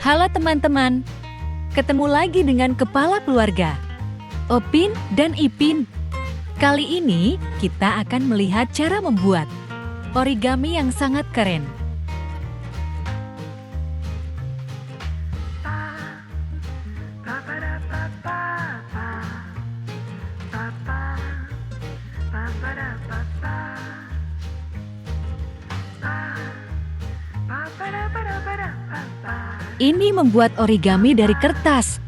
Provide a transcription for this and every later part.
Halo teman-teman, ketemu lagi dengan kepala keluarga, Opin dan Ipin. Kali ini kita akan melihat cara membuat origami yang sangat keren. Ini membuat origami dari kertas.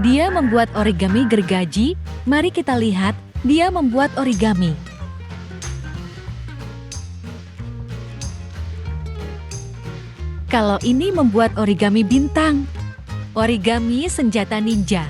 Dia membuat origami gergaji. Mari kita lihat dia membuat origami. Kalau ini membuat origami bintang. Origami senjata ninja.